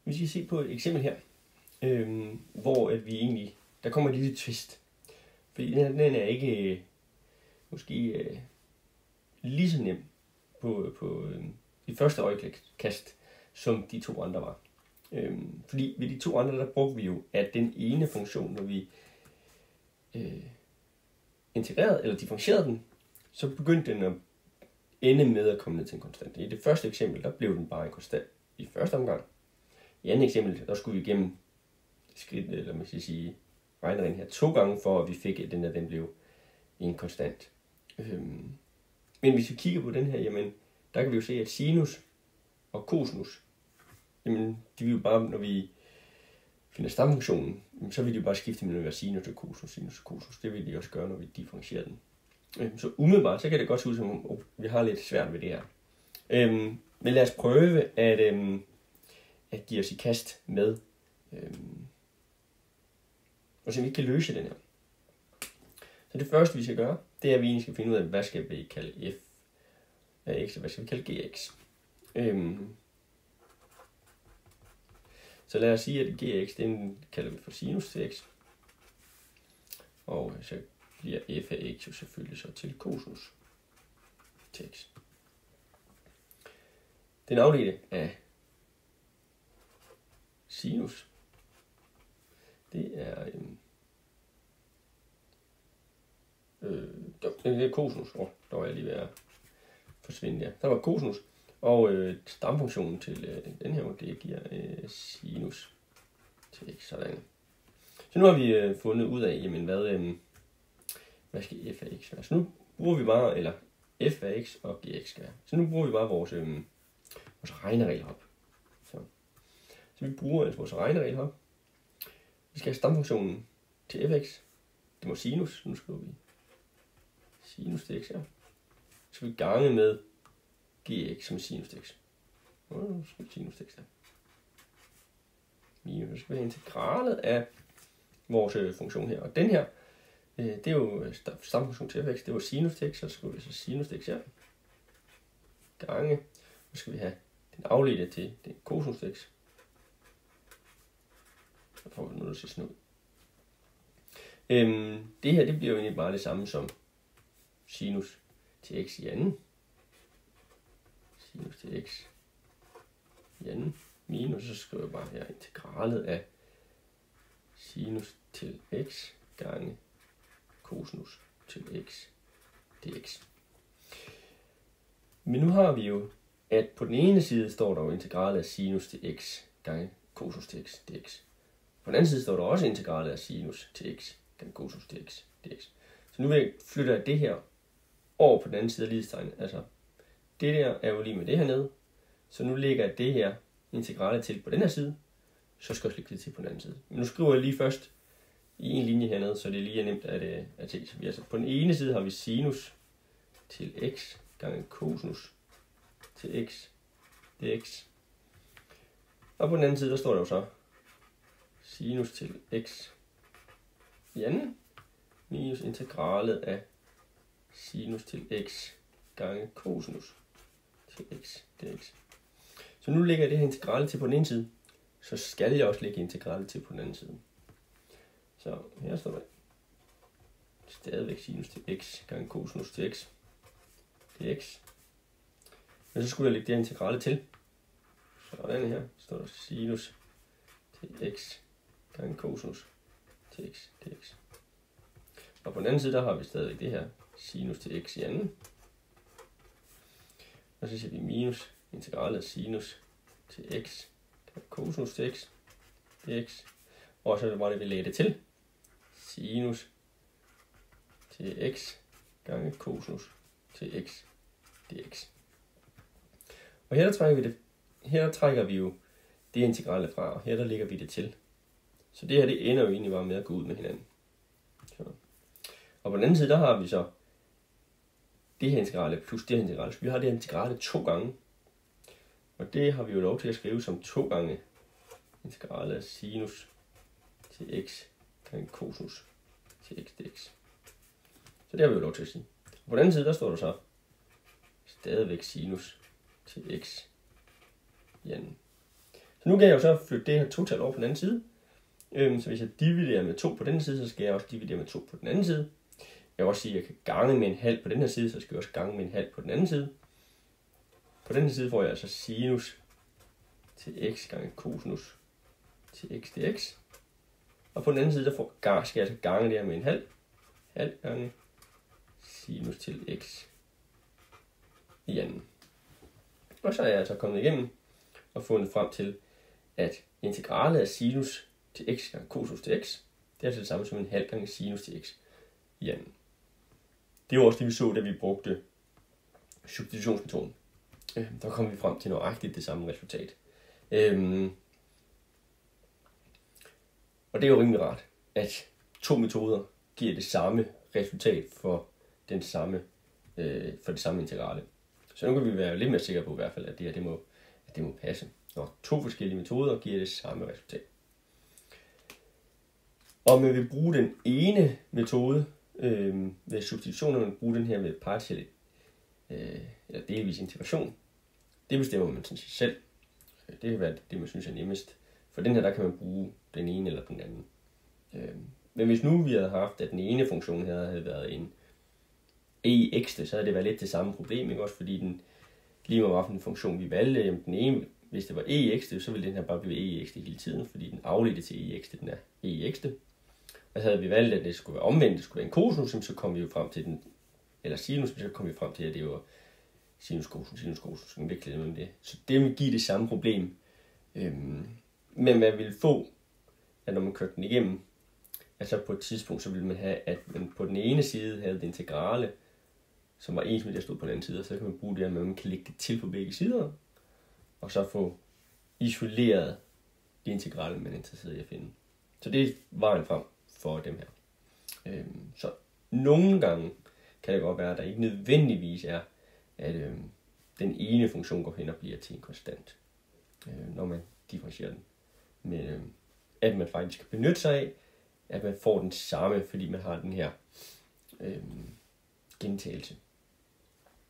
Vi skal se på et eksempel her, hvor at vi egentlig, der kommer et lille twist. Fordi den er ikke måske lige så nem på de første øjekast, som de to andre var. Fordi ved de to andre, der brugte vi jo, at den ene funktion, når vi integrerede eller differentierede den, så begyndte den at ende med at komme ned til en konstant. I det første eksempel, der blev den bare en konstant i første omgang. I andet eksempel, der skulle vi igennem skridt, eller man skal sige, regnereglen her 2 gange, for at vi fik den blev en konstant. Men hvis vi kigger på den her, jamen, der kan vi jo se, at sinus og cosinus, jamen, de vil jo bare, når vi finder stamfunktionen, så vil de jo bare skifte mellem at være sinus og cosinus. Det vil de også gøre, når vi differentierer den. Så umiddelbart, så kan det godt se ud som om, vi har lidt svært ved det her. Men lad os prøve at give os i kast med, og så vi kan løse den her. Så det første, vi skal gøre, det er, at vi egentlig skal finde ud af, hvad skal vi kalde f af x, og hvad skal vi kalde gx. Så lad os sige, at gx, den kalder vi for sinus til x. Og så bliver f af x jo selvfølgelig så til cosinus til x. Den afledte af sinus, det er det er cosinus. Der var jeg lige ved at forsvinde der. Der var cosinus, og stamfunktionen til den her, det giver sinus til x. Sådan. Så nu har vi fundet ud af, jamen, hvad skal f af x være. Så nu bruger vi bare, eller f af x og gx skal være. Så nu bruger vi bare vores regneregel op. Så vi bruger altså vores regneregel her. Vi skal have stamfunktionen til fx. Det må sinus. Nu skriver vi sinus til x her. Så skal vi gange med gx som sinus til x. Nu skal vi sinus til x her. Minus. Så skal vi have integralet af vores funktion her. Og den her, det er jo stamfunktion til fx. Det var sinus til x. Så skriver vi så sinus til x her. Gange. Så skal vi have den afledte til den cosinus til x. Så får vi noget til sådan ud. Det her, det bliver jo egentlig bare det samme som sinus til x i anden. Sinus til x i anden. Minus, så skriver jeg bare her integralet af sinus til x gange cosinus til x dx. Men nu har vi jo, at på den ene side står der jo integralet af sinus til x gange cosinus til x dx. På den anden side står der også integralet af sinus til x gange cosinus til x dx. Så nu flytter jeg det her over på den anden side af lighedstegnet. Altså, det der er jo lige med det her nede. Så nu lægger jeg det her integralet til på den her side. Så skal jeg også lægge det til på den anden side. Men nu skriver jeg lige først i en linje hernede, så det lige er nemt at se. Så vi altså på den ene side har vi sinus til x gange cosinus til x dx. Og på den anden side, der står der jo så sinus til x i anden minus integralet af sinus til x gange cosinus til x dx. Så nu lægger jeg det her integrale til på den ene side, så skal jeg også lægge integrale til på den anden side. Så her står der stadigvæk sinus til x gange cosinus til x dx. Men så skulle jeg lægge det her integrale til. Sådan her står der sinus til x gange cosinus til x dx. Og på den anden side, der har vi stadigvæk det her sinus til x i anden. Og så siger vi minus integralet af sinus til x gange cosinus til x dx. Og så var det, vi lagde det til. Sinus til x gange cosinus til x dx. Og her der trækker vi jo det integrale fra, og her der lægger vi det til. Så det her, det ender jo egentlig bare med at gå ud med hinanden. Så. Og på den anden side, der har vi så det her integrale plus det her integrale. Så vi har det her integrale 2 gange. Og det har vi jo lov til at skrive som 2 gange integrale af sinus til x gange cosinus til x dx. Så det har vi jo lov til at sige. Og på den anden side, der står der så stadigvæk sinus til x i anden. Så nu kan jeg jo så flytte det her total over på den anden side. Så hvis jeg dividerer med 2 på den side, så skal jeg også dividere med 2 på den anden side. Jeg kan også sige, at jeg kan gange med en halv på den her side, så skal jeg også gange med en halv på den anden side. På den her side får jeg altså sinus til x gange cosinus til x dx. Og på den anden side, der skal jeg altså gange det her med en halv gange sinus til x i anden. Og så er jeg altså kommet igennem og fundet frem til, at integralet af sinus til x gange cosinus til x, det er altså det samme som en halv gange sinus til x i anden. Det var også det, vi så, da vi brugte substitutionsmetoden. Der kom vi frem til nøjagtigt det samme resultat. Og det er jo rimelig rart, at 2 metoder giver det samme resultat for det samme integrale. Så nu kan vi være lidt mere sikre på i hvert fald, at det her det må passe. Når 2 forskellige metoder giver det samme resultat. Og man vil bruge den ene metode ved substitution, og man vil bruge den her med partiel eller delvis integration. Det bestemmer man sådan set selv. Det vil være det, man synes er nemmest. For den her, der kan man bruge den ene eller den anden. Men hvis nu vi havde haft, at den ene funktion her havde været en ex, så havde det været lidt det samme problem, ikke også? Fordi den lige meget hvilken funktion vi valgte, jamen den ene, hvis det var ex, så ville den her bare blive ex hele tiden, fordi den afledte til ex, den er ex. Og havde vi valgt, at det skulle være omvendt, det skulle være en cosinus, så kom vi jo frem til den, eller sinus, så kom vi frem til, at det var sinus, cosinus, en veksling mellem det. Så det vil give det samme problem. Men man vil få, at når man kørte den igennem, altså på et tidspunkt, så ville man have, at man på den ene side havde det integrale, som var ens med det, der stod på den anden side, og så kan man bruge det, at man kan lægge det til på begge sider, og så få isoleret det integrale, man er interesseret i at finde. Så det er vejen frem for dem her. Så nogle gange kan det godt være, at der ikke nødvendigvis er, at den ene funktion går hen og bliver til en konstant, når man differentierer den. Men at man faktisk kan benytte sig af, at man får den samme, fordi man har den her gentagelse.